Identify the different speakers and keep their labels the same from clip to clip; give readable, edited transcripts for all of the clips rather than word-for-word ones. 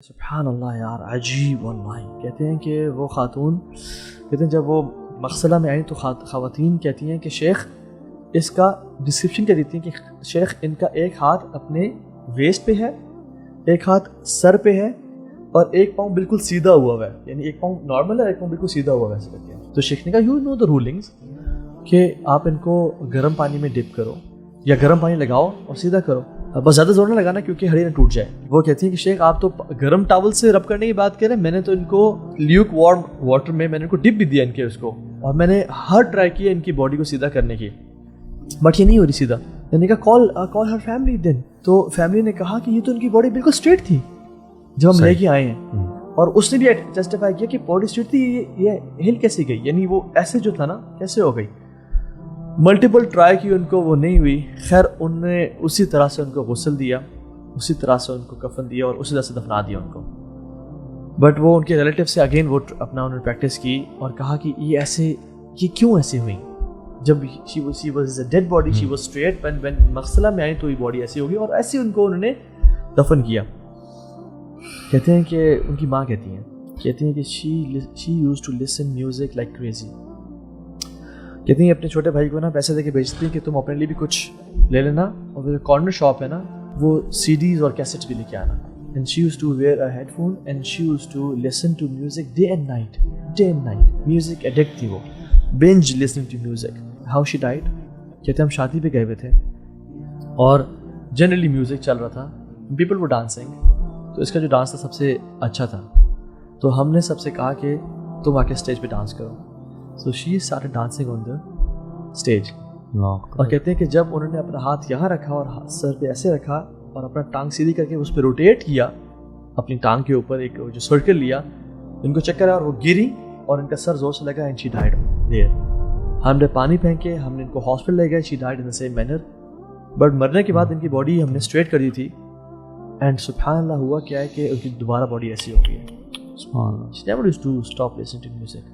Speaker 1: سبحان اللہ یار، عجیب واللہ. کہتے ہیں کہ وہ خاتون، کہتے ہیں جب وہ مغسلہ میں آئیں تو خواتین کہتی ہیں کہ شیخ اس کا ڈسکرپشن کیا دیتی ہیں کہ شیخ ان کا ایک ہاتھ اپنے ویسٹ پہ ہے، ایک ہاتھ سر پہ ہے اور ایک پاؤں بالکل سیدھا ہوا ہے، یعنی ایک پاؤں نارمل ہے، ایک پاؤں بالکل سیدھا ہوا ہے ایسے کرتے ہیں. تو شیخ نے کہا یو نو دا رولنگس کہ آپ ان کو گرم پانی میں ڈپ کرو یا گرم پانی لگاؤ اور سیدھا کرو، بس زیادہ زور نہ لگانا کیونکہ ہڈی نہ ٹوٹ جائے. وہ کہتی ہیں کہ شیخ آپ تو گرم ٹاول سے رب کرنے کی بات کر رہے ہیں، میں نے تو ان کو لیوک وارم واٹر میں نے ان کو ڈپ بھی دیا ان کے اس کو، اور میں نے ہر ٹرائی کیا ان کی باڈی کو سیدھا کرنے کی، بٹ یہ نہیں ہو رہی سیدھا. میں نے کہا کال ہر فیملی دین. تو فیملی نے کہا کہ یہ تو ان کی باڈی بالکل اسٹریٹ تھی جب ہم لے کے آئے ہیں، اور اس نے بھی جسٹیفائی کیا کہ باڈی اسٹریٹ تھی، یہ ہل کیسے گئی، یعنی وہ ایسے جو تھا نا کیسے ہو گئی. ملٹیپل ٹرائی کی ان کو وہ نہیں ہوئی. خیر ان نے اسی طرح سے ان کو غسل دیا، اسی طرح سے ان کو کفن دیا اور اسی طرح سے دفنا دیا ان کو. بٹ وہ ان کے ریلیٹیو سے اگین وہ اپنا انہوں نے پریکٹس کی اور کہا کہ یہ کیوں ایسے ہوئی. جب she was a dead body, she was straight, when مغسلہ میں آئی تو یہ باڈی ایسی ہوگی، اور ایسے ان کو انہوں نے دفن کیا. کہتے ہیں کہ ان کی ماں کہتی ہیں کہ she used to listen music like crazy. کہتی ہیں اپنے چھوٹے بھائی کو نا پیسے دے کے بیچتی ہیں کہ تم اپنے لیے بھی کچھ لے لینا، اور جو کارنر شاپ ہے نا وہ سی ڈیز اور کیسٹس بھی لے کے آنا. And she used to wear a headphone and she used to listen to music day and night. Music addict تھی وہ، binge listening to music. How she died؟ کہتے ہیں ہم شادی پہ گئے ہوئے تھے اور جنرلی میوزک چل رہا تھا، people were dancing. تو اس کا جو ڈانس تھا سب سے اچھا تھا، تو ہم نے سب سے کہا کہ تم آ کے اسٹیج پہ ڈانس کرو. So she started dancing on the stage. اور کہتے ہیں کہ جب انہوں نے اپنا ہاتھ یہاں رکھا اور سر پہ ایسے رکھا اور اپنا ٹانگ سیدھی کر کے اس پہ روٹیٹ کیا اپنی ٹانگ کے اوپر ایک جو سرکل لیا، ان کو چکر آیا اور وہ گری اور ان کا سر زور سے لگا and she died there. ہم نے پانی پھینکے، ہم نے ان کو ہاسپٹل لے گئے. she died in the same manner. But مرنے کے بعد ان کی باڈی ہم نے اسٹریٹ کر دی تھی، اینڈ سبحان اللہ ہوا کیا ہے کہ ان کی دوبارہ باڈی ایسی ہو گئی ہے. سبحان اللہ. she never used to stop listening to music.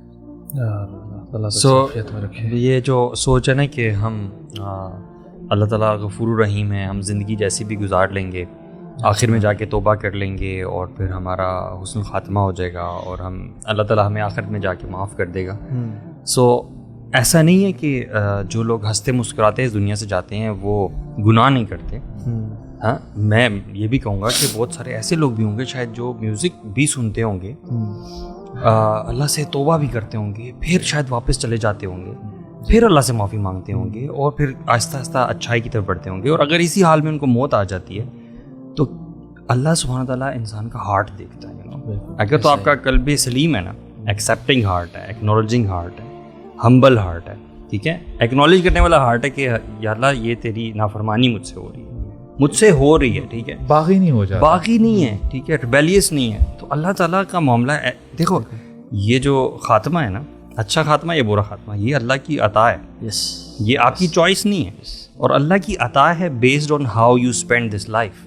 Speaker 2: یہ جو سوچ ہے نا کہ ہم اللہ تعالیٰ غفور الرحیم ہے، ہم زندگی جیسی بھی گزار لیں گے، آخر میں جا کے توبہ کر لیں گے اور پھر ہمارا حسن خاتمہ ہو جائے گا اور ہم اللہ تعالیٰ ہمیں آخر میں جا کے معاف کر دے گا. سو ایسا نہیں ہے کہ جو لوگ ہنستے مسکراتے اس دنیا سے جاتے ہیں وہ گناہ نہیں کرتے. ہاں، میں یہ بھی کہوں گا کہ بہت سارے ایسے لوگ بھی ہوں گے شاید جو میوزک بھی سنتے ہوں گے، اللہ سے توبہ بھی کرتے ہوں گے، پھر شاید واپس چلے جاتے ہوں گے، پھر اللہ سے معافی مانگتے ہوں گے اور پھر آہستہ آہستہ اچھائی کی طرف بڑھتے ہوں گے. اور اگر اسی حال میں ان کو موت آ جاتی ہے تو اللہ سبحانہ تعالیٰ انسان کا ہارٹ دیکھتا ہے. اگر تو آپ کا قلب سلیم ہے نا، ایکسیپٹنگ ہارٹ ہے، ایکنالوجنگ ہارٹ ہے، ہمبل ہارٹ ہے، ٹھیک ہے، ایکنالج کرنے والا ہارٹ ہے کہ یا اللہ یہ تیری نافرمانی مجھ سے ہو رہی ہے، ٹھیک ہے، باغی نہیں ہے، ٹھیک ہے، ریبیلیس نہیں ہے، تو اللہ تعالیٰ کا معاملہ ہے. دیکھو یہ جو خاتمہ ہے نا، اچھا خاتمہ یا برا خاتمہ، یہ اللہ کی عطا ہے. یہ آپ کی چوائس نہیں ہے، اور اللہ کی عطا ہے based on how you spend this life.